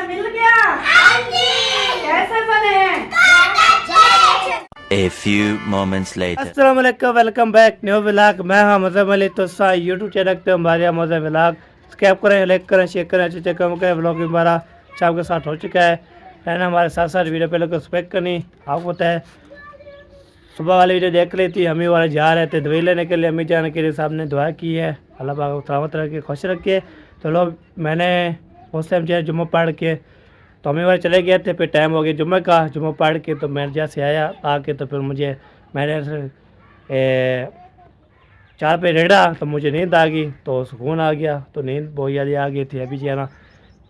मिल गया। हाँ जी। कैसे बने हैं? A few moments later. अस्सलाम वालेकुम, वेलकम बैक न्यू व्लॉग। मैं हाँ मज़हब अली। तो यूट्यूब चैनल पे हमारे मज़हब व्लॉग सब्सक्राइब करें, लाइक करें, शेयर करें, अच्छे कम करें। व्लॉग भी हमारा शाम के साथ हो चुका है ना। हमारे साथ साथ वीडियो पहले को सब्सक्राइब करनी। आपको पता है सुबह वाली वीडियो देख ली थी, अम्मी वाले जा रहे थे दवाई लेने के लिए। अम्मी जाने के लिए साहब ने दुआ की है, अल्लाह पाक को सलामत रखे, खुश रखे। तो लोग मैंने उस टाइम जो जुम्मा पढ़ के तो अम्मी वाले चले गए थे। फिर टाइम हो गया जुम्मे का, जुम्मा पढ़ के तो मैं जैसे आया आके तो फिर मुझे मैंने 4 पे रेड़ा तो मुझे नींद आ गई, तो सुकून आ गया। तो नींद बहुत ज़्यादा आ गई थी। अभी जो है ना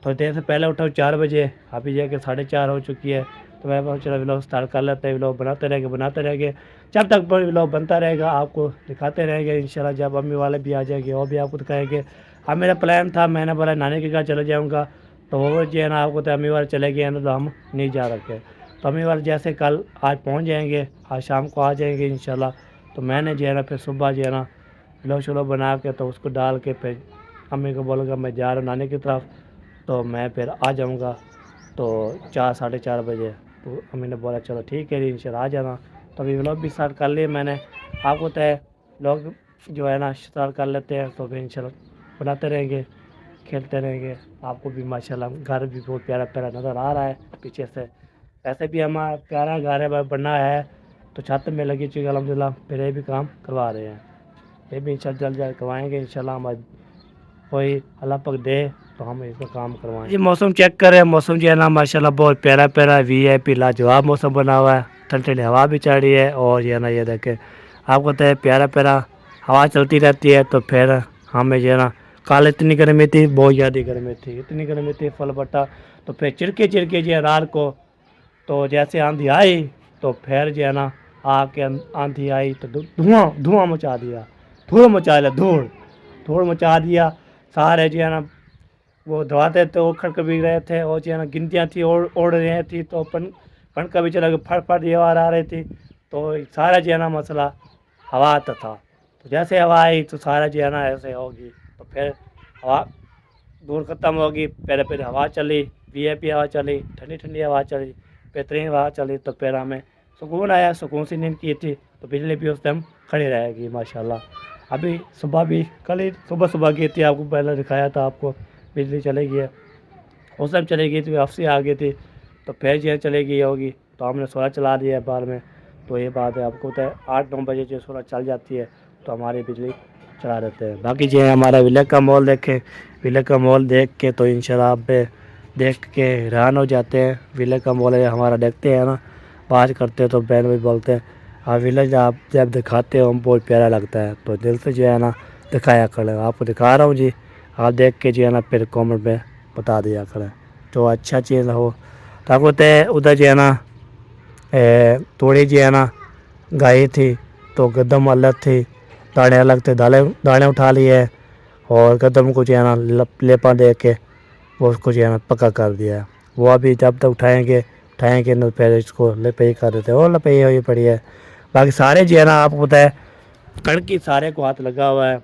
थोड़ी देर से पहले उठा 4 बजे, अभी जाके 4:30 हो चुकी है। तो मैं चलो व्लॉग स्टार्ट कर लेते हैं। व्लॉग बनाते रहेंगे जब तक व्लॉग बनता रहेगा, आपको दिखाते रहेंगे इंशाल्लाह। जब अम्मी वाले भी आ जाएंगे और भी आपको दिखाएंगे। अब मेरा प्लान था, मैंने बोला नानी के घर चले जाऊँगा, तो वो जो है ना आपको तो अम्मी वाले चले गए ना, तो हम नहीं जा रखे। तो अम्मी वाले जैसे कल आज पहुँच जाएंगे, आज शाम को आ जाएंगे इंशाल्लाह। तो मैंने जो है ना फिर सुबह जो है ना व्लॉग श्लॉग बना के तो उसको डाल के फिर अम्मी को बोलूँगा मैं जा रहा हूँ नानी की तरफ, तो मैं फिर आ जाऊँगा तो 4 साढ़े 4 बजे। तो अम्मी ने बोला चलो ठीक है इंशाल्लाह आ जाना। तो अभी व्लॉग भी स्टार्ट कर लिए मैंने। आपको तो व्लॉग जो है ना स्टार्ट कर लेते हैं, तो फिर इंशाल्लाह बनाते रहेंगे, खेलते रहेंगे। आपको भी माशाल्लाह घर भी बहुत प्यारा प्यारा नज़र आ रहा है पीछे से। वैसे भी हमारा प्यारा घर है, बना है, तो छत में लगी चुकी अलहमदिल्ला। फिर ये भी काम करवा रहे हैं, ये भी इंशाल्लाह जल्द जल्द करवाएंगे इंशाल्लाह। हमारे कोई अल्लाह पक दे तो हम इसका काम करवाएं। ये मौसम चेक करें, मौसम जो है ना माशाल्लाह बहुत प्यारा प्यारा VIP लाजवाब मौसम बना हुआ है। ठंडी ठंडी हवा भी चल रही है और ये ना ये देखें आपको तो प्यारा प्यारा हवा चलती रहती है। तो फिर हमें जो है ना कल इतनी गर्मी थी, बहुत ज़्यादा गर्मी थी, इतनी गर्मी थी फल बट्टा। तो फिर चिड़के चिड़के जो है रात को, तो जैसे आंधी आई तो फिर जो है ना आके आंधी आई तो धुआं धुआं मचा दिया, धूड़ मचा दिया। सारे जो है ना वो दबाते थे, वो खड़क भी रहे थे, और जो है ना गिनतियाँ थी ओढ़ रही थी, तो पंखा भी चला गया, फट ये आवाज़ आ रही थी। तो सारा जो है ना मसला हवा आता था। तो जैसे हवा आई तो सारा जो है ना ऐसे होगी। तो फिर हवा दूर ख़त्म होगी, पहले हवा चली, VIP हवा चली, ठंडी ठंडी हवा चली, बेहतरीन हवा चली। तो फिर हमें सुकून आया, सुकून से नींद की थी। तो बिजली भी उस टाइम खड़ी रहेगी माशाल्लाह। अभी सुबह भी कल ही सुबह की थी, आपको पहले दिखाया था आपको, बिजली चली गई है। उस टाइम चली गई थी, वापसी आ गई थी, तो फिर जो चली गई होगी। तो हमने सोलर चला दिया है बाद में। तो ये बात है, आपको तो 8-9 बजे जो सोलर चल जाती है तो हमारी बिजली चला देते हैं। बाकी जो है हमारा विलेज का मॉल देखें, विलेज का मॉल देख के तो इंशाल्लाह आप देख के हैरान हो जाते हैं। विलेज का मॉल है हमारा, देखते हैं ना, बात करते हैं तो बहन भी बोलते हैं हाँ विलेज आप जब दिखाते हो हम बहुत प्यारा लगता है। तो दिल से जो है ना दिखाया करें, आपको दिखा रहा हूँ जी, आप देख के जो है ना फिर कमेंट में बता दिया करें तो अच्छा चीज़ हो। तो आपको तो उधर जो है ना थोड़ी जो है ना गाय थी, तो गदम अलग थी, दाने अलग थे, दाने उठा लिए और गदम को जो है ना लेपा दे के वो उसको जो है ना पक्का कर दिया है। वो अभी जब तक उठाएंगे न फिर इसको लपई कर देते हैं, और लपई हुई पड़ी है। बाकी सारे जो है ना आपको पता है कणकी सारे को हाथ लगा हुआ है।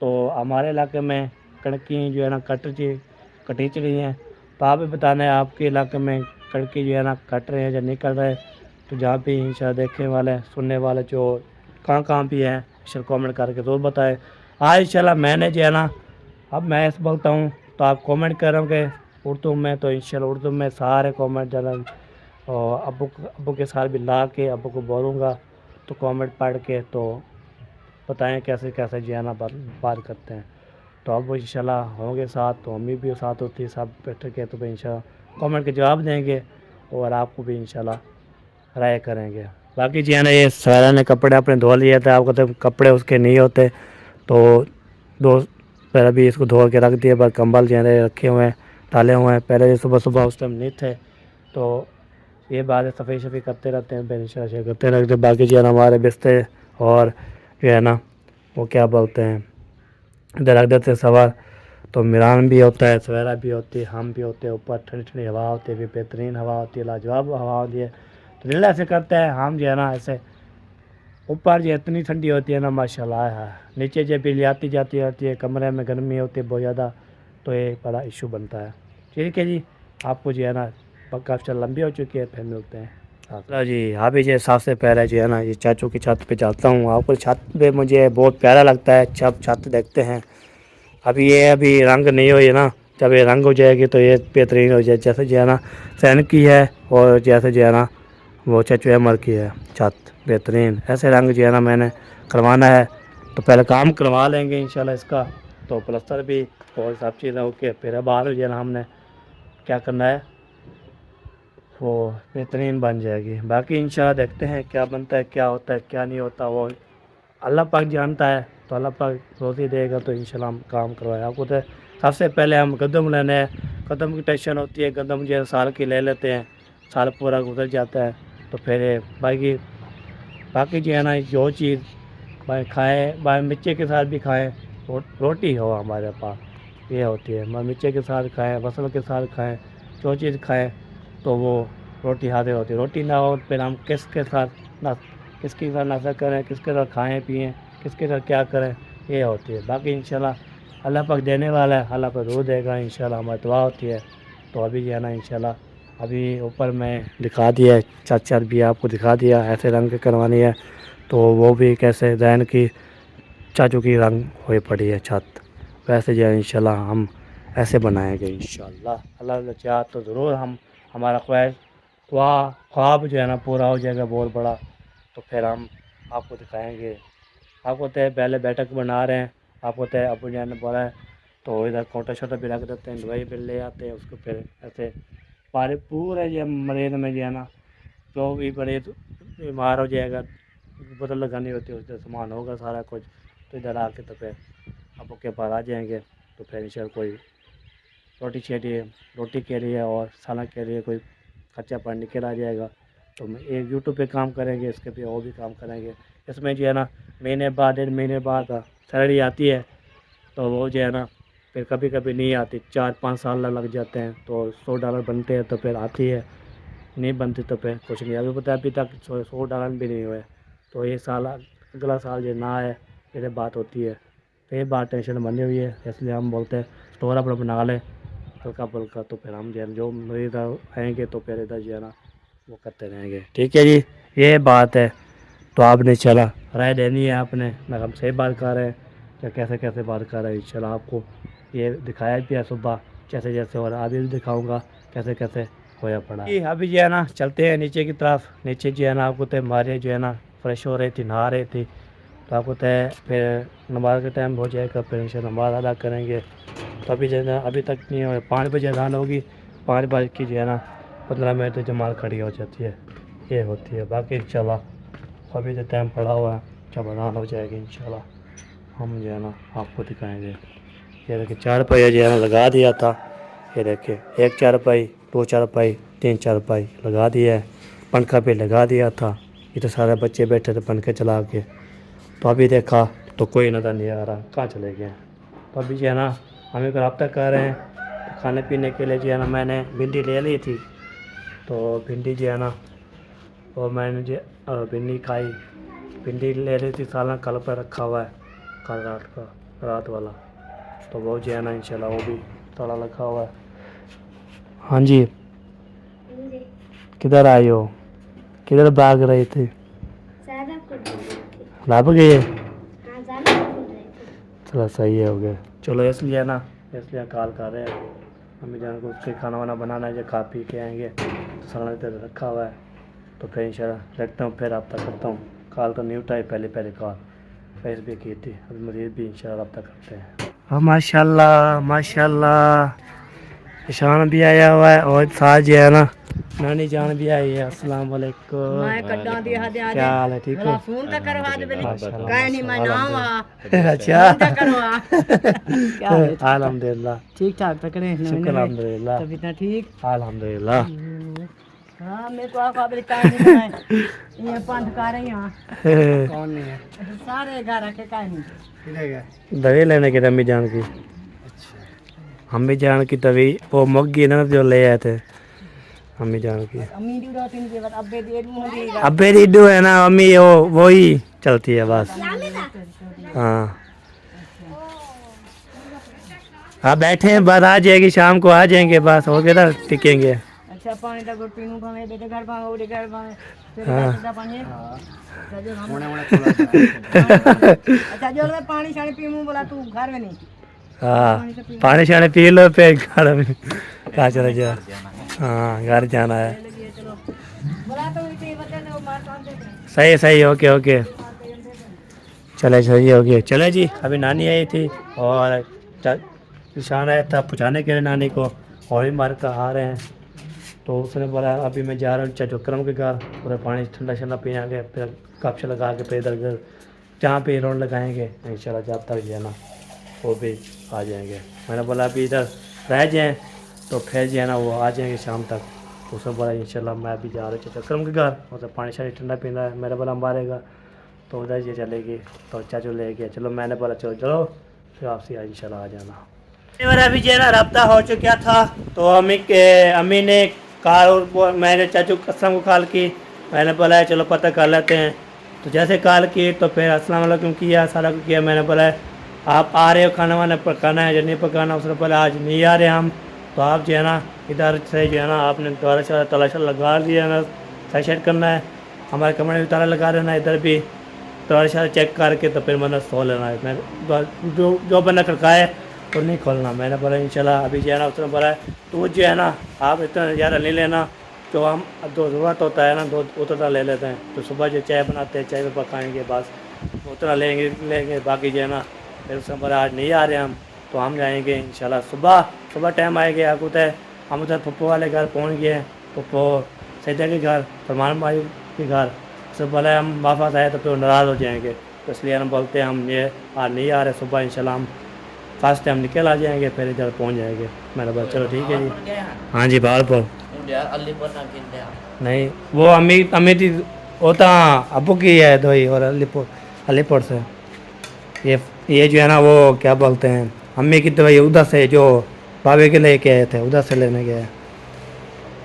तो हमारे इलाके में कणकी जो है ना कटी चढ़ी हैं। तो आप भी बताना है आपके इलाके में कणकी जो है ना कट रहे हैं या नहीं कट रहे। तो जहाँ भी इंशाल्लाह देखने वाले सुनने वाले जो कहाँ भी हैं इंशाल्लाह कमेंट करके ज़रूर बताएं। आज इंशाल्लाह मैंने जो है ना अब मैं इस बोलता हूँ तो आप कमेंट करोगे उर्दू में, तो इंशाल्लाह उर्दू में सारे कमेंट जरा और अब्बू के साथ भी ला के अब्बू को बोलूँगा, तो कमेंट पढ़ के तो बताएं कैसे कैसे जो है ना बात करते हैं। तो अब इंशाल्लाह होंगे साथ, तो अम्मी भी साथ होती है, सब बैठ के तो भाई इंशाल्लाह कमेंट के जवाब देंगे और आपको भी इंशाल्लाह राय करेंगे। बाकी जी है ना ये सारा ने कपड़े अपने धो लिए थे, आपको तो कपड़े उसके नहीं होते तो दो पहले भी इसको धो के रख दिए, पर कंबल जो है रखे हुए हैं डाले हुए हैं। पहले सुबह उस टाइम नहीं थे, तो ये बात है सफ़ाई शफ़ी करते रहते हैं, बेनिशा करते रहते हैं। बाकी जो है ना हमारे बिस्तर और जो है ना वो क्या बोलते हैं इधर रख देते हैं सवार। तो मिरान भी होता है, सवेरा भी होती है, हम भी होते हैं, ऊपर ठंडी ठंडी हवा होती है, भी बेहतरीन हवा होती है, लाजवाब हवा होती है। तो दिल ऐसे करते हैं हम जो है ना ऐसे ऊपर जो इतनी ठंडी होती है ना माशाल्लाह है, नीचे जो बिजली आती जाती होती है, कमरे में गर्मी होती है बहुत ज़्यादा, तो ये बड़ा इशू बनता है। ठीक है जी, आपको जो है ना काफ़ी लंबी हो चुकी है, फिर मिलते हैं। चलो जी, अभी जो सबसे पहले जो है ना ये चाचू की छत पे जाता हूँ। आपको छत पे मुझे बहुत प्यारा लगता है जब छत देखते हैं। अभी रंग नहीं हुई है ना, जब ये रंग हो जाएगी तो ये बेहतरीन हो जाए, जैसे जो है ना सैन की है और जैसे जो है ना वो चाचू अमर की है छत, बेहतरीन ऐसे रंग जो है ना मैंने करवाना है। तो पहले काम करवा लेंगे इंशाल्लाह इसका, तो प्लस्तर भी और सब चीज़ें ओके, फिर बाद जो है ना हमने क्या करना है वो बेहतरीन बन जाएगी। बाकी इंशाल्लाह देखते हैं क्या बनता है, क्या होता है, क्या नहीं होता, वो अल्लाह पाक जानता है। तो अल्लाह पाक रोज़ी देगा तो इंशाल्लाह हम काम करवाएं। आपको तो सबसे पहले हम कदम लेने हैं, कदम की टेंशन होती है, कदम जो है साल की ले लेते हैं, साल पूरा गुजर जाता है। तो फिर बाकी बाकी जो है ना जो चीज़ भाई खाएँ, भाई मिर्चे के साथ भी खाएँ, रोटी हो हमारे पास ये होती है, मिर्चे के साथ खाएँ, बसल के साथ खाएँ, जो चीज़ खाएँ तो वो रोटी हाजिर होती है। रोटी ना हो फिर हम किसके साथ ना किसके साथ नाश्ता करें, किसके साथ खाएँ पिएँ, किसके साथ क्या करें, ये होती है। बाकी इंशाल्लाह अल्लाह पाक देने वाला है, अल्लाह पाक ज़रूर देगा इंशाल्लाह, हमारी दुआ होती है। तो अभी जो है ना इंशाल्लाह अभी ऊपर में दिखा दिया है, छत भी आपको दिखा दिया, ऐसे रंग की करवानी है तो वो भी कैसे जैन की चाचू की रंग हुई पड़ी है छत, वैसे जो है इंशाल्लाह हम ऐसे बनाएंगे इंशाल्लाह। अल्लाह चाह तो ज़रूर हम हमारा ख्वाब जो है ना पूरा हो जाएगा बहुत बड़ा, तो फिर हम आपको दिखाएंगे। आपको तो पहले बैठक बना रहे हैं, आपको तो अबू जान ने बोला है तो इधर कोटा शोटा भी रख देते हैं, दवाई भी ले आते हैं उसको, फिर ऐसे पारे पूरे जो मरीज में जो है ना जो भी मरीज बीमार हो जाएगा बोतल लगानी होती है, उसका सामान होगा सारा कुछ, तो इधर आके तो फिर आप के पास आ जाएंगे। तो फिर इंशाल्लाह कोई रोटी चाहिए, रोटी के लिए और सालन के लिए कोई खर्चा पानी निकल आ जाएगा। तो मैं एक यूट्यूब पे काम करेंगे, इसके पे और भी काम करेंगे। इसमें जो है ना महीने बाद 1.5 महीने बाद सैलरी आती है, तो वो जो है ना फिर कभी कभी नहीं आती, 4-5 साल लग जाते हैं। तो $100 बनते हैं तो फिर आती है, नहीं बनती तो फिर कुछ नहीं। अभी पता है अभी तक $100 भी नहीं हुए, तो ये साल अगला साल जो ना आए फिर बात होती है। तो ये बात टेंशन बनी हुई है, इसलिए हम बोलते हैं स्टोर अपना बना लें हल्का फुल्का, तो फिर हम जो है जो मरीज आएंगे तो फिर इधर जो है ना वो करते रहेंगे। ठीक है जी, ये बात है। तो आपने चला राय देनी है आपने, मैं हम सही बात कर रहे हैं या कैसे कैसे बात कर रहे हैं। चला आपको ये दिखाया भी है सुबह जैसे जैसे, और आगे भी दिखाऊंगा कैसे कैसे होया पड़ा है। अभी जो है ना चलते हैं नीचे की तरफ। नीचे जो है ना आपको तो हमारे जो है ना फ्रेश हो रही थी, नहा रही थी, तो आपको तय फिर नमाज का टाइम हो जाएगा, फिर इंशाल्लाह नमाज अदा करेंगे। तो अभी जो है ना अभी तक नहीं हो, 5 बजे अजान होगी, 5 बजे की जो है ना 15 मिनट तो जमात खड़ी हो जाती है, ये होती है। बाकी इंशाल्लाह अभी जो टाइम पड़ा हुआ है, जब अजान हो जाएगी इंशाल्लाह हम जो है ना आपको दिखाएंगे। ये देखिए 4 पहिया जो है ना लगा दिया था, ये देखिए 1 चारपाई 2 चारपाई 3 चारपाई लगा दिया है, पंखा पे लगा दिया था। ये तो सारे बच्चे बैठे थे पंखे चला के, तो अभी देखा तो कोई नज़र नहीं आ रहा, कहाँ चले गए। तो अभी जो है ना हम एक रब्ता कर रहे हैं, तो खाने पीने के लिए जो है ना मैंने भिंडी ले ली थी, तो भिंडी जो है ना और मैंने जो भिंडी खाई, भिंडी ले ली थी सालन कल पर रखा हुआ है, कल रात का रात वाला, तो वो जो है ना इंशाल्लाह वो भी तड़ा रखा हुआ है। हाँ जी, किधर आई हो, किधर भाग रही थी, लाभ गए, चलो सही है हो गया। चलो इसलिए ना इसलिए कॉल कर रहे हैं, मम्मी जान को उसके खाना वाना बनाना है, जो खा पी के आएंगे, तो सालन इधर रखा हुआ है। तो फिर इंशाल्लाह देखता हूँ, फिर रब्ता करता हूँ। कॉल तो नहीं उठाई, पहले कॉल फेस भी की थी, अभी मजीद भी इंशाल्लाह रब्ता करते हैं। हाँ माशाल्लाह माशाल्लाह, ईशान भी आया हुआ है और साथ जो है ना नानी जान भी आई है। अस्सलाम वालेकुम, मैं कड्डा दी हदे हदे क्या हाल है, ठीक हो? फोन तो करवा दे बेली माशाल्लाह, काहे नहीं मैं नाम आ अच्छा फोन तो करवा क्या है अल्हम्दुलिल्लाह, ठीक ठाक तकरे शुक्र अल्हम्दुलिल्लाह, तभी तो ठीक अल्हम्दुलिल्लाह। हाँ मेरे को आका बड़ी काहे नहीं मैं ये पंथ कर रही हूं कौन नहीं है सारे घर के काहे नहीं किधर गए दवाई लेने की अम्मी जान की, अम्मी जान की दवाई वो मुग्गी ना जो ले आए थे अम्मी जान की, अम्मी दी 2-3 के बाद अब्बे दी होगी अब्बे रीडू है ना अम्मी वो ही चलती है बस। हाँ हाँ बैठे हैं, बस आ जाएगी, शाम को आ जाएंगे, बस हो गया ना, टिकेंगे। अच्छा पानी का गुट पीनू भावे बेटे घर भावे उड़े घर भावे फिर हाँ। सीधा पानी अच्छा जो हम हाँ अच्छा जो मैं पानी शानी पीमू बोला तू घर में नहीं पानी शानी पी लो, फिर घर में कहाँ चले जाओ। हाँ घर जाना है। चलो बोला तो इसी वजह से वो मार काम देते हैं सही सही, ओके ओके, चले सही हो गया। चले जी, अभी नानी आई थी और निशान आया था पहुँचाने के लिए नानी को, और भी मार कर आ रहे हैं। तो उसने बोला अभी मैं जा रहा हूँ चाचा करम के घर, पूरा पानी ठंडा ठंडा पियेंगे, फिर कप से लगा के फिर इधर उधर जहाँ पे रोड लगाएंगे इंशाल्लाह, जब तक जो है ना वो भी आ जाएंगे। मैंने बोला अभी इधर रह जाएँ तो फिर जो है ना वो आ जाएंगे शाम तक। तो उसने बोला इंशाल्लाह मैं अभी जा रहा हूँ चाचा करम के घर, मतलब पानी शानी ठंडा पीना है। मैंने बोला मारेगा तो उधर ये चलेगी, तो चाचू ले गया। चलो मैंने बोला चलो चलो फिर आपसे इंशाल्लाह आ जाना। मेरा अभी जो है ना रब्ता हो चुका था, तो अम्मी ने कहा और मैंने चाचू कसम को कॉल की। मैंने बोला चलो पता कर लेते हैं, तो जैसे कॉल की तो फिर अस्सलाम वालेकुम किया, सारा कुछ किया। मैंने बोला आप आ रहे हो खाना वाना पकाना है या नहीं पकाना। उसने बोला आज नहीं आ रहे हम, तो आप जो है ना इधर से जो है ना आपने दोबारा से तलाशा लगा लिया ना, सेट करना है, हमारे कमरे में ताला लगा देना, इधर भी तलाशा चेक करके तो फिर मैंने सो लेना है। मैं जो बंदा खड़काए तो नहीं खोलना। मैंने बोला इंशाल्लाह अभी जो है ना उसने बोला तो जो है ना आप इतना ज़्यादा नहीं लेना, जो हम जो ज़रूरत होता है ना दो उतना ले लेते हैं। तो सुबह जो चाय बनाते हैं चाय में पकाएंगे बस उतना लेंगे बाकी जो है ना। फिर उसने बोला आज नहीं आ रहे हम, तो हम जाएंगे इंशाल्लाह सुबह टाइम आएंगे। आप उधर हम उधर पप्पो वाले घर पहुँच गए, पप्पो सैदा के घर, फरमान भाई के घर। सब बोला हम वापस आए तो फिर नाराज़ हो जाएंगे, तो इसलिए हम बोलते हैं हम ये आज नहीं आ रहे, सुबह इंशाल्लाह हम फर्स्ट टाइम निकल आ जाएंगे, फिर इधर पहुंच जाएंगे। मैंने बोला चलो ठीक है जी। हाँ जी बाहरपुर नहीं, वो अम्मी थी, वो तो अबू की है दवाई, और अलीपुर से ये जो है ना वो क्या बोलते हैं अम्मी की दवाई उधर से जो बाबे के लेके आए थे उधर से लेने गए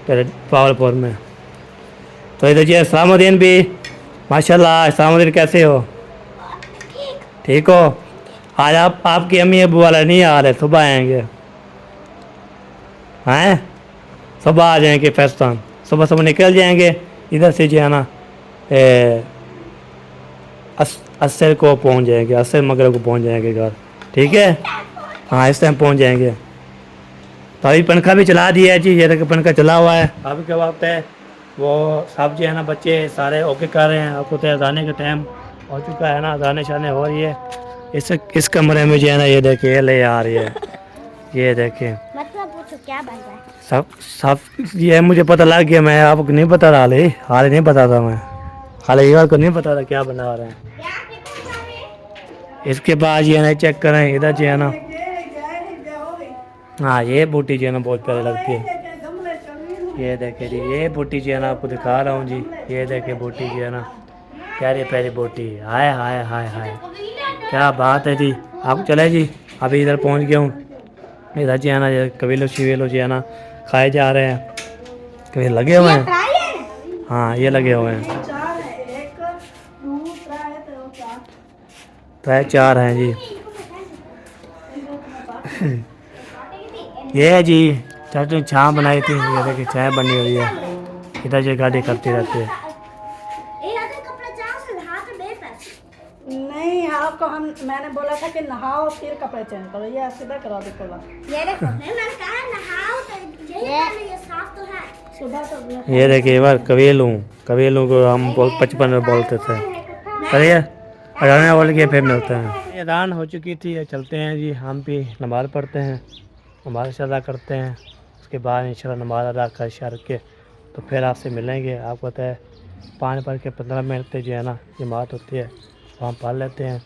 फिर पावलपुर में। तो इधर जी इस्लामुद्दीन भी माशाल्लाह। इस्लामुद्दीन कैसे हो? ठीक हो? आज आपकी अम्मी अबू वाला नहीं आ रहे, सुबह आएंगे हैं, सुबह आ जाएंगे फैस्तान, सुबह निकल जाएंगे इधर से जो है ना अस्सर को पहुंच जाएंगे, अस्सर मगरब को पहुंच जाएंगे घर, ठीक है? हाँ इस टाइम पहुंच जाएंगे। तो अभी पंखा भी चला दिया है जी, ये देखो पंखा चला हुआ है। अभी क्या वक्त है वो सब जो है ना बच्चे सारे ओके कर रहे हैं। आपको तो अजाने का टाइम हो चुका है ना, अजाने शाने हो रही है। इस कमरे में जो है ना ये देखिए ले आ रही है, ये देखिए मतलब पूछो क्या बन रहा है? सब ये मुझे पता लग गया, मैं आपको नहीं बता रहा, हाल नहीं पता था मैं, हाल ये को नहीं पता था क्या बना रहे हैं। इसके बाद ये ना चेक करें इधर जो है ना, हाँ ये बूटी जो है ना बहुत प्यारी लगती है। ये देखिए जी ये बूटी जो है ना आपको दिखा रहा हूँ जी, ये देखिए बूटी जो है ना प्यारी प्यारी बूटी, हाय हाय हाय हाय क्या बात है जी। आप चले जी, अभी इधर पहुँच गया हूँ। इधर जो है ना ये कबीलो शिवेलो जो है ना खाए जा रहे हैं, कभी लगे हुए हैं। हाँ ये लगे हुए हैं, 4 हैं जी। ये है जी चाचू ने छाँ बनाई थी, ये देखिए चाय बनी हुई है, इधर जो गाड़ी करती रहती है। नहीं आपको हम मैंने बोला था कि नहाओ फिर कपड़े चेंज करो, ये सीधा करा दो पहला। ये देखो मैंने कहा नहाओ तो ये साफ तो है सुबह तो। ये देखिए बार कबीलों को हम 55 में बोलते थे। चलिए अजान बोल के फिर मिलते हैं। अजान हो चुकी थी, चलते हैं जी, हम भी नमाज़ पढ़ते हैं, नमाज अदा करते हैं, उसके बाद इंशाल्लाह नमाज अदा कर शर के तो फिर आपसे मिलेंगे। आपको पता है 5 पढ़ के 15 मिनट जो है ना जमात होती है, तो हम पढ़ लेते हैं,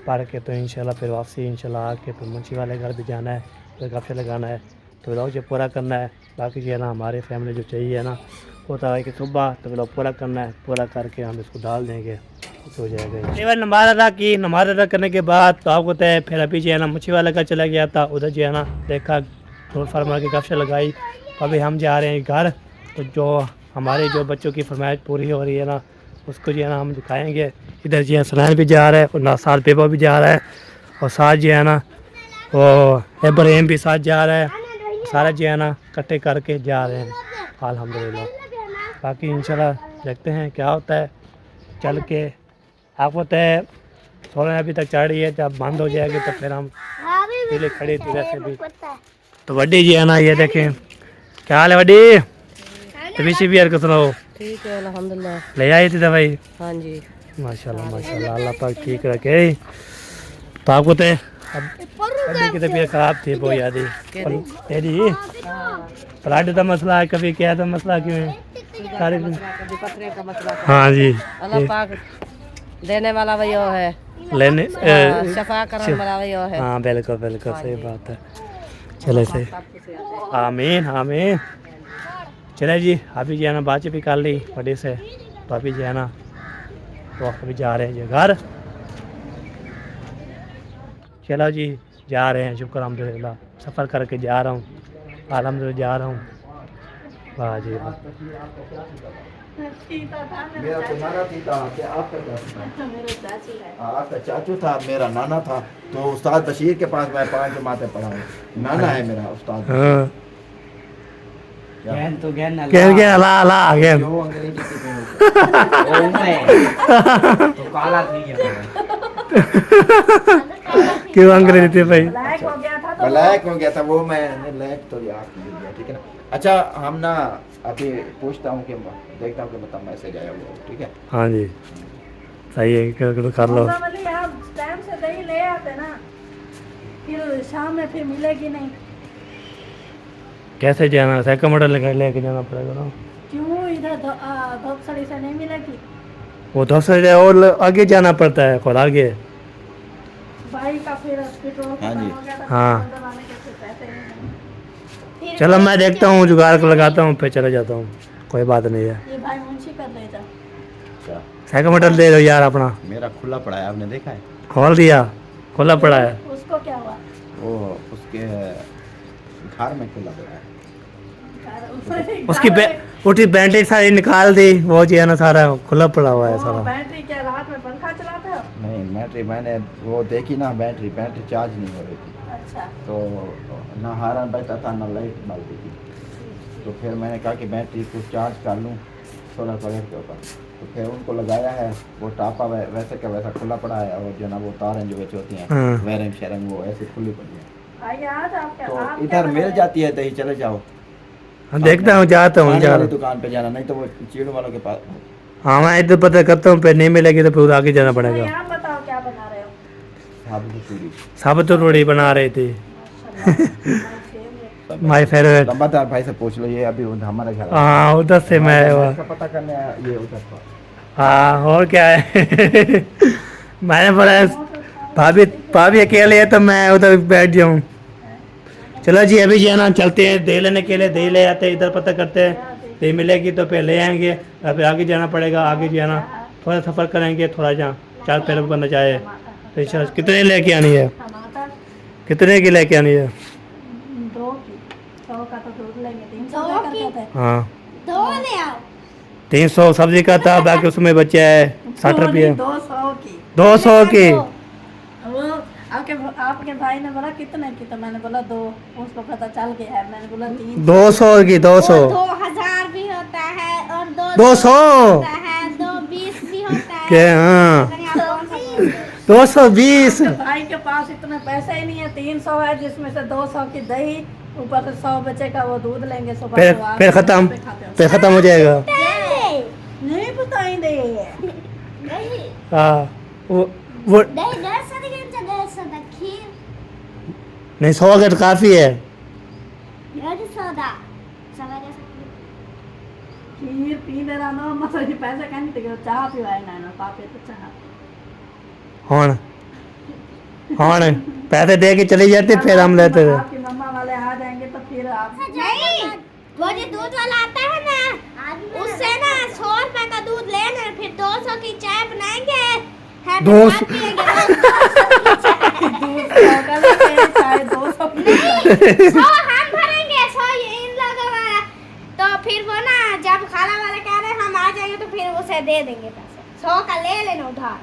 पढ़ के तो इंशाल्लाह फिर वापसी इंशाल्लाह आके फिर मुंशी वाले घर भी जाना है, फिर गपशे लगाना है, तो लोग जो पूरा करना है। बाकी जो है ना हमारे फैमिली जो चाहिए है ना वो तो है कि सुबह तो लोग पूरा करना है, पूरा करके हम इसको डाल देंगे तो हो जाएगा। कई बार नमाज अदा की, नमाज अदा करने के बाद तो आपको तय फिर अभी जो है ना मुंशी वाले घर चला गया था, उधर जो है ना देखा रोड फार्मा की गपशे लगाई। तो अभी हम जा रहे हैं घर, तो जो हमारे जो बच्चों की फरमाइश पूरी हो रही है ना उसको जो है ना हम दिखाएंगे। इधर जो है सलान भी जा रहा है और ना साथ पेपा भी जा रहा है, और साथ जो है ना वो इब्राहिम भी साथ जा रहा है, सारे जो है ना इकट्ठे करके जा रहे हैं अल्हम्दुलिल्लाह। बाकी इंशाल्लाह देखते हैं क्या होता है चल के। आपको तो थोड़ा अभी तक चढ़ रही है, जब बंद हो जाएगी तो फिर हम पहले खड़ी थी वैसे भी। तो वड्डी जी है ना, ये देखें क्या हाल है वड्डी, तबीयत भी यार सुनाओ। ठीक है अल्हम्दुलिल्लाह। ले आई थी दवाई? हाँ जी माशाल्लाह माशाल्लाह, अल्लाह पाक ठीक रखे। तो आपको तो अभी की तबीयत खराब थी वो याद ही तेरी पराठे का मसला है, कभी क्या था मसला क्यों है सारे पथरे का मसला। हाँ जी अल्लाह पाक देने वाला वही है, लेने शफा करने वाला वही है। हाँ बिल्कुल बिल्कुल सही बात है। चले सही, आमीन आमीन। चले जी, अभी जो है ना बातचीत भी कर ली बड़े से, तो अभी जो है ना तो अभी जा रहे हैं ये घर। चलो जी जा रहे हैं, शुक्र अल्हम्दुलिल्लाह, सफ़र करके जा रहा हूँ अल्हम्दुलिल्लाह, जा रहा हूँ। वाह जी वाह। मेरा तो नाना थी था कि आपका क्या था? आपका चाचू था, मेरा नाना था। तो उस्ताद बशीर के पास मैं 5 जमातें पढ़ा हूँ, नाना है मेरा उस्ताद। हाँ ज्ञान तो ज्ञान क्या क्या अला अला आ गया जो अंग्रेजी तो काला थी क्यों अंग्रेजी थे भाई? ब्लैक हो गया था वो, मैंने ब्लैक तो याद नहीं गया, ठीक है ना। अच्छा हम ना अभी पूछता हूँ कि देखता हूँ कि मतलब मैसेज आया वो, ठीक है। हाँ जी सही है, कर लो। टाइम से दही ले आते ना, फिर शाम में फिर मिलेगी नहीं। कैसे जाना, साइकिल मोटर लेके जाना पड़ेगा ना। क्यों इधर धोपसड़ी से नहीं मिलेगी? वो तो से और आगे जाना पड़ता है, और आगे। भाई का फिर पेट्रोल हाँ जी। खत्म हो गया था, हाँ। पेट्रोल डलवाने के फिर पैसे नहीं। चलो मैं देखता हूँ, जुगाड़ को लगाता हूँ, फिर चला जाता हूँ, कोई बात नहीं है। ये भाई मुंशी कर ले जा। अच्छा साइकिल मोटर दे दो यार अपना। मेरा खुला पड़ा है, आपने देखा है? खोल दिया, खुला पड़ा है। उसको क्या हुआ? वो उसके घर में खुला पड़ा है। उसकी उठी बैटरी सारी निकाल दी, वो जो है ना सारा खुला पड़ा हुआ है सारा। बैटरी क्या रात में पंखा चलाते हो? नहीं बैटरी मैंने वो देखी ना, बैटरी चार्ज नहीं हो रही थी, अच्छा। तो ना हारन बजता था ना लाइट बलती थी। तो फिर मैंने कहा कि बैटरी को चार्ज कर लूँ सोलर प्लेट के ऊपर। तो फिर उनको लगाया है, वो टापा वैसे का वैसा खुला पड़ा है, और जो ना वो तारें जो बेच होती हैं हाँ। वायरिंग शेयरिंग वो ऐसे खुली पड़ी है। भाई आज आप क्या तो इधर मिल जाती है दही, चले जाओ। हम देखता हूँ, जाता हूँ पानी जा वाली रहा। दुकान पे जाना, नहीं तो वो चीड़ वालों के पास। हाँ मैं इधर पता करता हूँ, फिर नहीं मिलेगी तो फिर आगे जाना पड़ेगा। आप बताओ क्या बना रहे हो? साबुत पूरी साबुत रोटी बना रही थी, माय फेवरेट। लंबादार भाई से पूछ लो, ये अभी हमारे घर हाँ उधर से मैं का पता करने आया, ये उधर था। हाँ और क्या है मैंने बोला भाभी भाभी अकेले है तो मैं उधर बैठ जाऊँ। चलो जी अभी जो है ना चलते हैं दे लेने के लिए, दे ले आते हैं, इधर पता करते हैं दे मिलेगी तो फिर ले आएंगे, फिर आगे जाना पड़ेगा। आगे जो है ना थोड़ा सफ़र करेंगे, थोड़ा जहाँ 4 पैर करना चाहे तो इंशाल्लाह। कितने लेके आनी है, टमाटर कितने की लेके आनी है? 2 की 100 का तो दूध लेंगे, 300 का करते थे। हाँ 2 ले आओ। 300 सब्जी का था, बाकी उसमें बचे है 60 रुपये। 200 की 200 की वो आपके भाई ने बोला कितने की, तो मैंने बोला 2, उसको पता चल गया है, मैंने बोला 300। 200 की 200 2000 भी होता है और 200 होता है, 220 भी होता है। के हाँ 220। भाई के पास इतने पैसे ही नहीं है, 300 है जिसमें से 200 की दही, ऊपर से 100 बचेगा वो दूध लेंगे सुबह। फिर तो आप फिर खत्म, पे खाते हो। फिर खत्म हो जाएगा। नहीं बताएंगे। हाँ वो नहीं 100 का तो काफ़ी है। खीर पी ले रहा ना, मतलब ये पैसे कहीं नहीं, चाह पिवाए ना ना पापे तो चाह। हाँ हाँ पैसे दे के चली जाती, फिर हम लेते थे। आपकी मम्मा वाले आ जाएंगे तो फिर आप नहीं, वो जो दूध वाला आता है ना, उससे ना 100 रुपए का दूध लेना, फिर 200 की चाय बनाएंगे, हैप्पी 200 चाहे 200 100 हम भरेंगे, 100 ये इन लोगों का। तो फिर वो ना जब खाला वाले कह रहे हैं हम आ जाएंगे, तो फिर उसे दे देंगे पैसे, 100 का ले लेना उधार।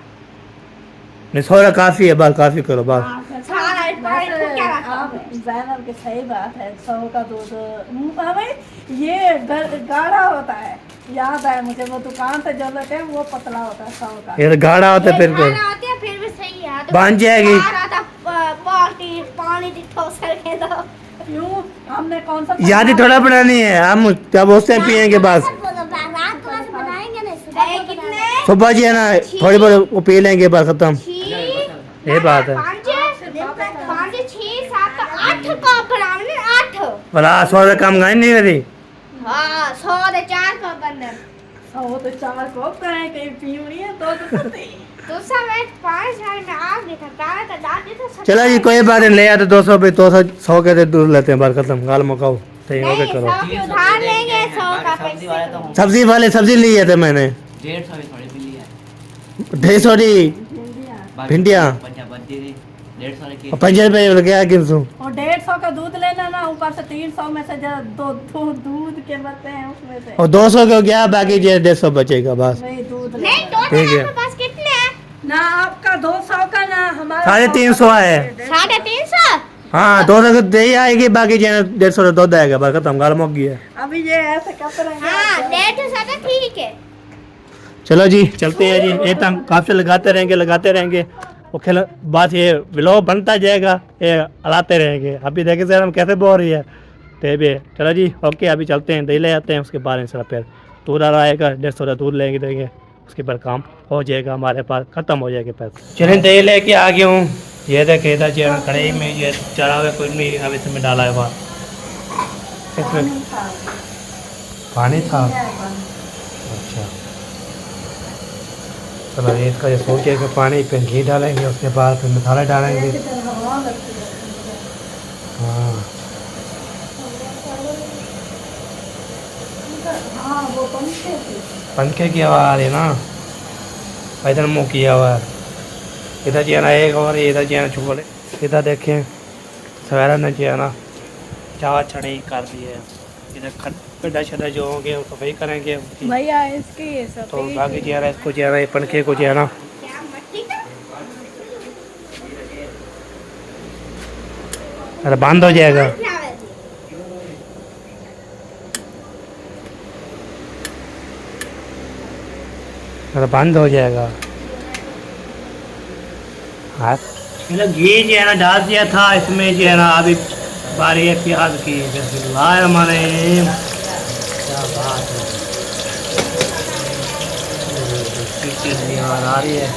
नहीं 100 का काफ़ी है, बात काफ़ी करो बात। सारा पानी वैसे को क्या रखा आप है? जैनब की सही बात है, 100 का दूध हमें ये गाढ़ा होता है, याद है मुझे, वो दुकान से जो लेते हैं वो पतला होता है 100 का। ये तो गाढ़ा होता है ये बिल्कुल। खाना होती है फिर भी सही है तो बन जाएगी। आ रहा था बाल्टी पानी की ठोसर के दो क्यों हमने कौन सा यादें थोड़ा बनानी है, हम जब उससे पियेंगे बस। रात को ऐसे बनाएंगे ना सुबह कितने सुबह जी है ना थोड़ी बहुत वो पी लेंगे बस खत्म। ये बात है। 5 6 7 8 कप बनाने 8 भला 100 से कम गाय नहीं मेरी। हाँ 100 दे 4 कप बनने 100 तो 4 कप का है, कहीं पीवनी है तो सब एक 5 साल में आ गया था तारा का दादी तो चलो जी कोई बात नहीं, ले आते 200 पे 100 के दूध लेते हैं बस खत्म, गाल मकाओ सही हो नहीं करो। 100 के उधार लेंगे 100 का पैसे सब्जी वाले सब्जी लिए थे मैंने 150 में थोड़ी मिली है 150 भिंडियाँ 150 की 5 रुपये क्या गिनसू। और 150 का दूध लेना ना, ऊपर से 300 में से जरा दो दूध के बचते हैं उसमें से और 200 का गया, बाकी जो 150 बचेगा बस। वही दूध नहीं लेना। दो ठीक है। आपके पास कितने हैं ना आपका 200 का ना हमारा 350 है। 350 हाँ 200 का दही आएगी, बाकी जो 150 का दूध आएगा बस खत्म, गाल मुक गया। अभी ये ऐसे कप रहे हाँ 150 तो ठीक है चलो जी चलते हैं जी, ये तो काफी लगाते रहेंगे वो खेल बात, ये व्लॉग बनता जाएगा, ये हलाते रहेंगे। अभी देखे सर हम कैसे बोल रही है तो भी। चलो जी ओके, अभी चलते हैं, दही ले आते हैं, उसके बाद इंशाल्लाह फिर दूध आ रहा आएगा, 150 का दूध लेंगे देंगे, उसके बाद काम हो जाएगा हमारे पास, ख़त्म हो जाएगा पैसे। चलिए दही लेके आ गया हूँ, ये देखे इधर जो है कढ़ाई में ये चढ़ा हुआ कुछ नहीं, अब इसमें डाला है बात, इसमें पानी था। अच्छा चलो ये इसका जो सोचे कि पानी पे घी डालेंगे, उसके बाद फिर मसाला डालेंगे। हाँ हाँ वो पंखे की आवाज़ आ रही है ना, इधर मुँह किया हुआ है, इधर जो है ना एक और इधर जो है ना छोले, इधर देखें सवेरा ने जो है ना चावल चढ़ाई कर दी है, इधर गड्ढा शड्ढा जो होंगे वो सफाई करेंगे उसकी। भैया इसकी ये सब तो बाकी जो है ना इसको जो है ना ये पंखे को जो है ना क्या मट्टी का अरे बंद हो जाएगा। क्या वैसे अरे बंद हो जाएगा। हाँ मतलब घी जो है ना डाल दिया था इसमें जो है ना, अभी बारी है प्याज की। बिस्मिल्लाहिर्रहमानिर्रहीम, क्या बात है, कितनी आवाज़ आ रही है।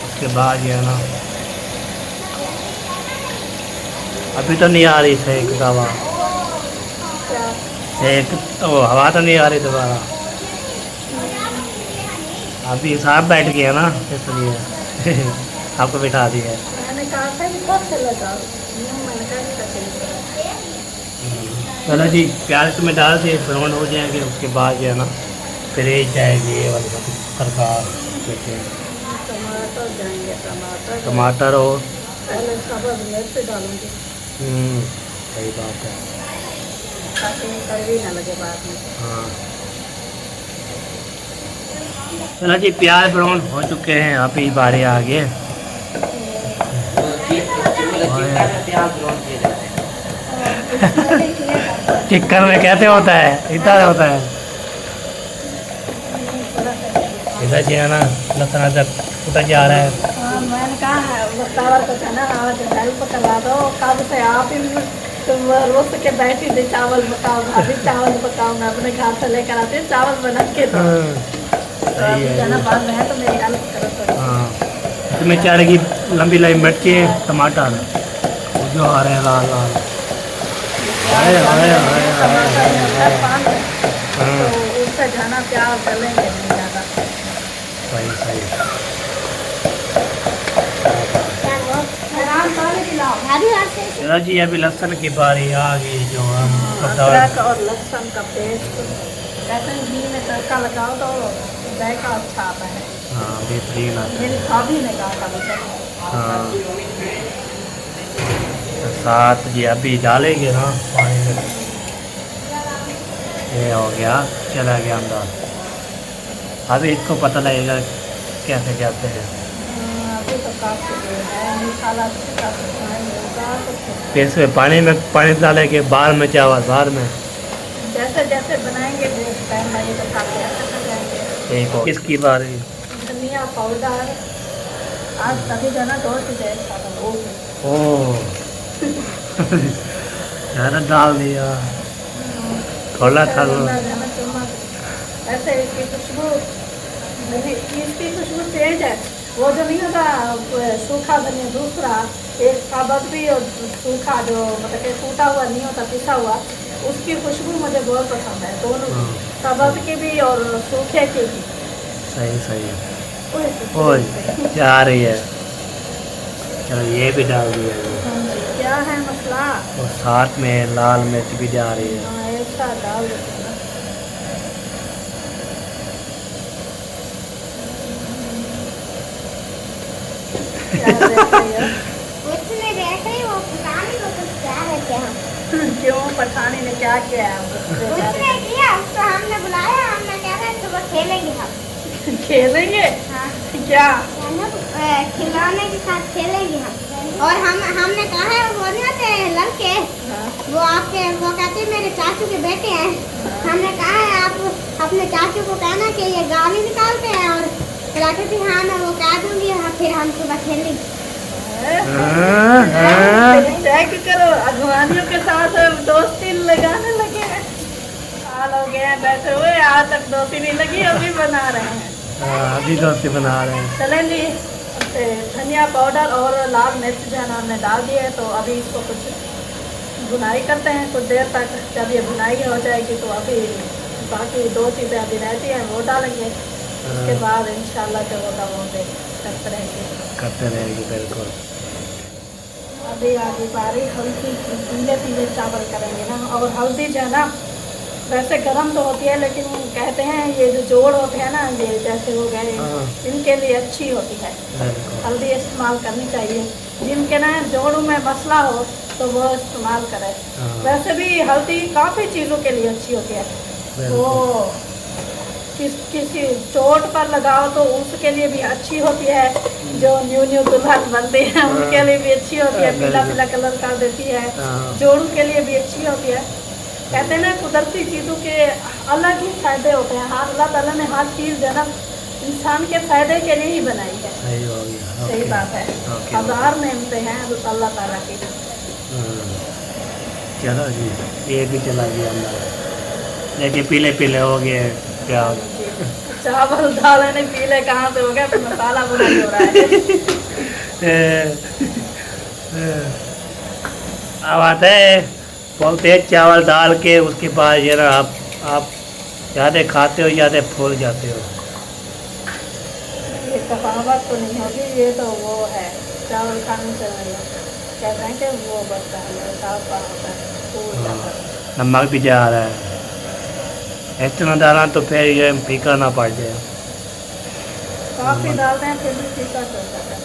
उसके बाद जो है ना अभी तो नहीं आ रही सही दवा, एक तो हवा तो नहीं आ रही दोबारा, अभी साहब बैठ गया ना इसलिए आपको बिठा दिया है। मैंने कहा था कि कब से लगाओ, मैंने कहा कि कब से लगाओ। चलो जी प्याज में डाल के ब्राउन हो जाएंगे, उसके बाद जो है ना फिर जाएगी ये वाली सरकार देखिए टमाटर जाएंगे, टमाटर टमाटर और पहले सब मिर्च डालूंगी सही बात है। ताकि कड़वी ना लगे बाद में। हाँ चलो जी प्याज ब्राउन हो चुके हैं, अभी बारी आ गए। चिकन में कैसे होता है, इतना होता है इधर जो है ना लहसुन अदरक उतर जा रहा है। हाँ मैंने कहा है वो चावल को था ना, आज हेल्प करवा दो, कब से आप ही तुम रोज के बैठी थी, चावल पकाओ भाभी चावल पकाओ, मैं अपने घर से लेकर आती हूँ चावल बना के दो। तो अभी जाना बाद में है तो मेरी हेल्प करो थोड़ी। हाँ इसमें चारेगी लंबी लंबी मिर्ची टमाटर जो आ रहे हैं लाल लाल। हाय हाय हाय हाय हाय। तो उससे जाना प्याज डलेंगे नहीं ज़्यादा। सही सही। चलो जी अभी लहसुन की बारी आ गई, जो हम अदरक और लहसुन का पेस्ट ऐसे घी में तड़का लगाओ तो जायका अच्छा आता है। हाँ बेहतरीन आता है। मेरी भाभी ने कहा था मुझे। हाँ तो साथ जी अभी डालेंगे ना पानी में, ये हो गया चला गया अंदर। अभी इसको पता लगेगा कैसे कहते हैं। अभी तो काफ़ी देर है, मसाला काफ़ी टाइम होगा, खा सकते हैं। फिर इसमें पानी डाले के बाहर में चावल बाहर में जैसे जैसे बनाएंगे टाइम लगेगा, खाते ऐसे खा जाएंगे। एक और किसकी बारी धनिया पाउडर आज तभी जाना 2 चीज़ें खाता वो ओ ज़्यादा डाल दिया थोड़ा था ऐसे इसकी खुशबू इसकी खुशबू तेज है। वो जो नहीं होता सूखा धनिया, दूसरा एक काबत भी और सूखा जो मतलब कि कूटा हुआ नहीं होता, पिसा हुआ, उसकी खुशबू मुझे बहुत पसंद है। दोनों काबत की भी और सूखे की भी। सही सही ओए जा रही है। चलो ये भी डाल दिया क्या है मसला? और साथ में लाल मिर्च भी जा रही है। हाँ ऐसा डाल देते हैं ना। क्या देख रही है? कुछ नहीं देख रही, वो पता नहीं वो कुछ क्या रहते हैं। क्यों पठानी ने क्या किया है? कुछ नहीं किया, उसको हमने बुलाया, हमने कहा था सुबह खेलेंगे हम। खेलेंगे हाँ, क्या? खिलौने के साथ खेलेंगे हम। और हमने कहा है वो नहीं होते लड़के, वो कहते मेरे चाचू के बेटे हैं। हमने कहा है आप अपने चाचू को कहना कि ये गाली निकालते हैं, और कहते थी हाँ मैं वो कह दूंगी, फिर हम सुबह खेलेंगे। चेक करो, अगवानियों के साथ दोस्ती लगाने लगे हैं। साल हो गए हैं बैठे हुए, आज तक दोस्ती नहीं लगी, अभी बना रहे हैं। अभी दोस्ती बना रहे हैं। चलें जी, धनिया पाउडर और लाल मिर्च जो है ना हमने डाल दिए, तो अभी इसको कुछ भुनाई करते हैं कुछ देर तक। जब ये भुनाई हो जाएगी तो अभी बाकी 2 चीज़ें अभी रहती हैं वो डालेंगे। उसके बाद इंशाल्लाह जो होगा वो करते रहेंगे। बिल्कुल। अभी आगे बारी हल्दी पीले पीले चावल करेंगे ना। और हल्दी जो है ना वैसे गर्म तो होती है, लेकिन कहते हैं ये जो जोड़ होते हैं ना, ये जैसे हो गए, इनके लिए अच्छी होती है हल्दी, इस्तेमाल करनी चाहिए। जिनके ना जोड़ों में मसला हो तो वो इस्तेमाल करें। वैसे भी हल्दी काफ़ी चीज़ों के लिए अच्छी होती है। वो किसी चोट पर लगाओ तो उसके लिए भी अच्छी होती है। जो न्यू दुल्हन बनते हैं उनके लिए भी अच्छी होती है, पीला पीला कलर कर देती है। जोड़ों के लिए भी अच्छी होती है। कहते हैं ना कुदरती चीज़ों के अलग ही फायदे होते हैं। हाँ, अल्लाह ताला ने हर चीज़ जो है ना इंसान के फायदे के लिए ही बनाई है। सही हो गया। सही बात है। हजार नेमतें हैं अल्लाह ताला की। चलो जी, ये भी चला गया अंदर, लेकिन पीले पीले हो गए क्या चावल दाल नहीं पीले कहाँ से हो गया, फिर मसाला बुरा हो रहा है। अब आता है बोलते हैं चावल डाल के उसके बाद ये ना आप ज़्यादा खाते हो ज़्यादा फूल जाते हो। ये कहावत तो नहीं होगी, ये तो वो है चावल खाने से कहते हैं कि वो बढ़ता है, फूल जाता है। नमक भी जा रहा है, इतना डाला तो फिर ये फीका ना पड़ जाए। काफ़ी डालते हैं फिर भी फीका चलता है।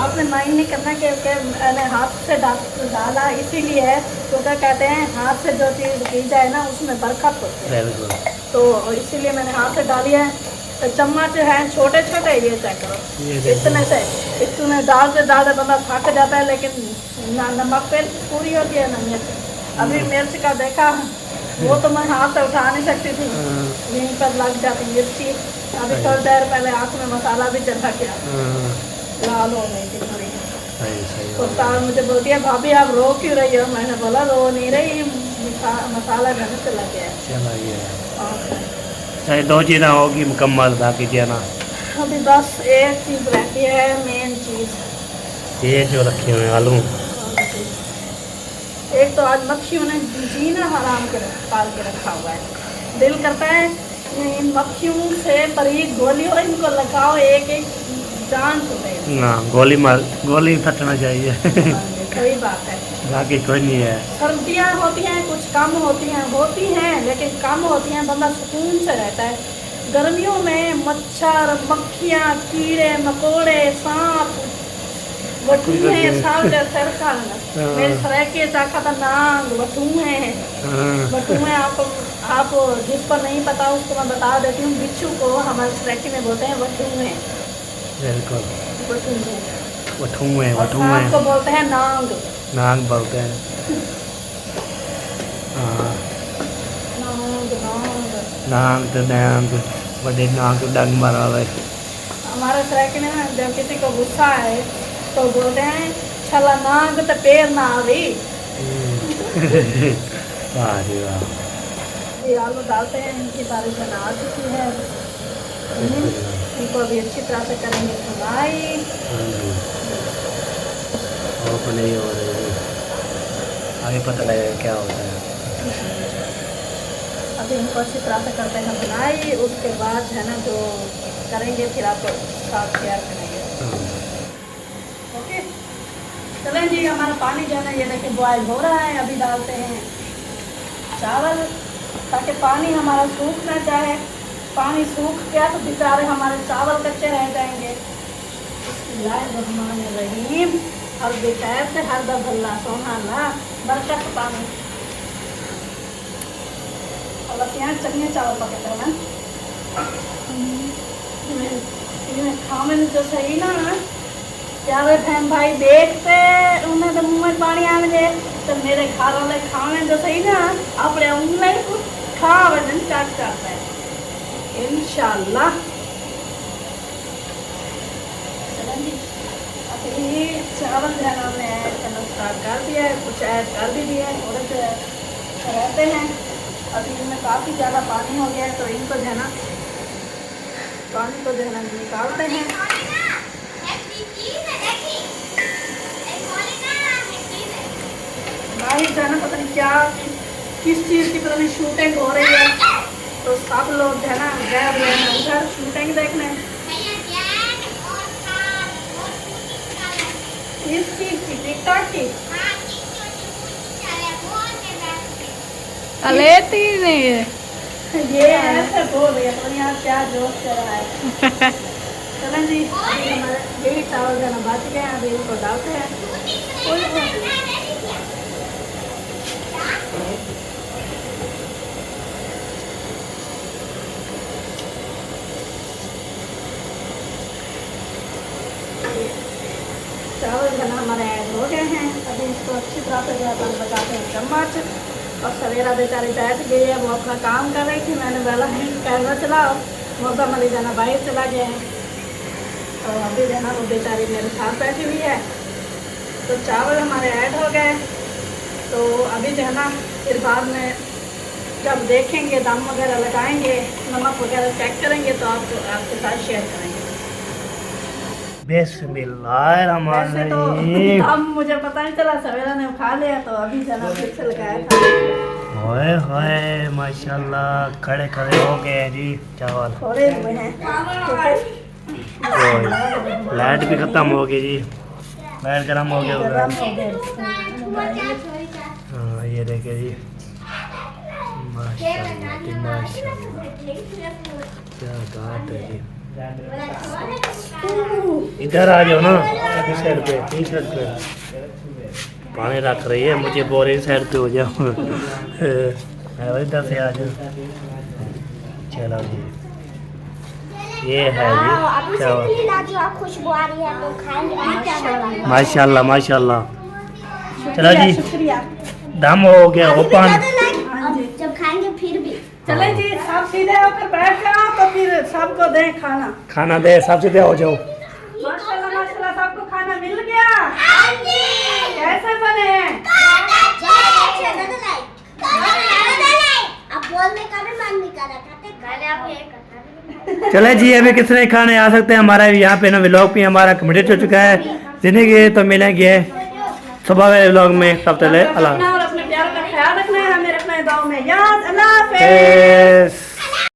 आपने माइंड नहीं करना कि मैंने हाथ से डाला इसीलिए है, तो क्या कहते हैं हाथ से जो चीज़ की जाए ना उसमें बरकत होती है, तो इसीलिए मैंने हाथ से डाली है। तो चम्मच है छोटे छोटे, ये चेक करो, इतने से इतने डालते बंदा थक जाता है, लेकिन ना नमक पे पूरी होती है ना मिर्च। अभी मिर्च का देखा, वो तो मैं हाथ से उठा नहीं सकती थी, यहीं पर लग जाती मिर्ची। अभी थोड़ी देर पहले आँख में मसाला भी चढ़ा गया, लाल हो गई थी थोड़ी। तो तार मुझे बोलती है भाभी आप रो क्यों रही हो? मैंने बोला रो नहीं रही, मसाला घर से चला गया। चाहे 2 चीज़ें होगी मुकम्मल, बाकी जाना अभी बस एक चीज़ रहती है, मेन चीज़ ये जो रखे हुए आलू। एक तो आज मक्खियों ने जीना हराम के पाल के रखा हुआ है। दिल करता है इन मक्खियों से बारीक गोली हो, इनको लगाओ, एक एक जान छूटे ना। गोली फटना चाहिए। सही बात है। बाकी कोई नहीं है। सर्दियाँ होती हैं कुछ कम होती हैं लेकिन कम होती हैं, बंदा सुकून से रहता है। गर्मियों में मच्छर, मक्खियाँ, कीड़े मकोड़े, सांप, वटुए साल सर का मेरे सराय चाका था नांग वटुए आप जिस पर नहीं पता उसको मैं बता देती हूँ। बिच्छू को हमारे सराय में बोलते हैं वटुए। बिल्कुल। वटुए वठुए और सांप को बोलते हैं नांग। नांग बोलते हैं। हाँ नांग नांग। नांग तो नांग बड़े नांग तो डंग मारा हुआ है। हमारे ट्रैक में जब किसी को गुस्सा है तो बोलते हैं छला नांग तो पैर ना आवी। वाह जी वाह। ये आलू डालते हैं, इनकी बारिश बना चुकी है। इनको अभी अच्छी तरह से करेंगे फ्राई। और तो नहीं हो रही है, आगे पता लगेगा क्या होता है। अभी इनको अच्छी तरह से करते हैं बनाई, उसके बाद है ना जो करेंगे फिर आपको साथ शेयर करेंगे। ओके चलें जी, हमारा पानी जो है ना ये देखिए बॉयल हो रहा है। अभी डालते हैं चावल ताकि पानी हमारा सूख ना जाए। पानी सूख गया तो बेचारे हमारे चावल कच्चे रह जाएंगे। बिस्मिल्लाहिर्रहमानिर्रहीम। और बेखैर से हर दफल्ला सोना बरकत पानी। और बस यहाँ चटनी चावल पकते हैं खाने जो सही ना प्यारे बहन भाई देखते उन्हें तो मुँह में पानी आने दे। तो मेरे घर वाले खाने जो सही ना अपने उंगली को खा वजन चाट करता है इंशाल्लाह। अभी चावल जो है ना हमने ऐड करना स्टार्ट कर दिया है, कुछ ऐड कर भी दिया है, थोड़े से रहते हैं। अभी इनमें काफ़ी ज़्यादा पानी हो गया है तो इनको जो है ना पानी को जो है ना निकालते हैं। भाई जो है ना पता नहीं क्या किस चीज़ की पता नहीं शूटिंग हो रही है तो सब लोग जो है ना गए हुए हैं उधर शूटिंग देखने। इस चीज़ की टिकटॉक की लेती नहीं है ये ऐसे बोल रही है तो यहाँ क्या जोश कर रहा है। चलें जी, अभी हमारे यही चावल जो है ना बच गए हैं, अभी इनको डालते हैं। चावल जो है ना हमारे ऐड हो गए हैं। अभी इसको अच्छी तरह से जो है लगाते हैं चम्मच। और सवेरा बेचारी बैठ गई है, वो अपना काम कर रही थी। मैंने बोला ही कैमरा चलाओ, मौसम अली जाना बाहर चला गया है तो अभी जो है ना वो बेचारी मेरे साथ बैठी हुई है। तो चावल हमारे ऐड हो गए तो अभी जो है ना फिर बाद में जब देखेंगे दम वगैरह लगाएंगे, नमक वगैरह चेक करेंगे तो आपके साथ शेयर करेंगे। वैसे तो बिस्मिल्लाहिर्रहमानिर्रहीम। दम मुझे पता नहीं चला, सवेरा ने खा लिया तो अभी जना फिर से लगाया था। ओए होए माशाल्लाह, खड़े खड़े हो गए हैं जी चावल। थोड़े हुए हैं ओए, लाइट भी खत्म हो गई जी, लाइट गर्म हो गया गरम उधर। हो गए। हाँ ये देखे जी, माशाल्लाह जी माशाल्लाह, क्या बात है जी। इधर आ जाओ ना, इस साइड पे, इस साइड पे पानी रख रही है, मुझे बोल रही साइड पे हो जाओ। इधर से आ जाओ। चलो जी, ये है जी चावल। खुशबू आ रही है तो खाएंगे माशाल्लाह माशाल्लाह। चलो जी, शुक्रिया। दम हो गया ओपन। जब खाएंगे फिर भी चले जी, सब सीधे होकर बैठ जाओ तो फिर सबको दें खाना। खाना दे, सबसे दे हो जाओ। माशाल्लाह माशाल्लाह, सबको खाना मिल गया। कैसे बने हैं? अब बोलने का भी मन नहीं कर रहा था। चले जी, अभी कितने खाने आ सकते हैं। हमारा यहाँ पे ना व्लॉग भी हमारा कम्प्लीट हो चुका है। जिंदगी तो मिलेंगे सुबह वाले व्लॉग में। तब तक अल्लाह और अपने प्यार का ख्याल रखना है, हमें रखना है दुआ में याद। अल्लाह हाफ़िज़। हाफ़िज़।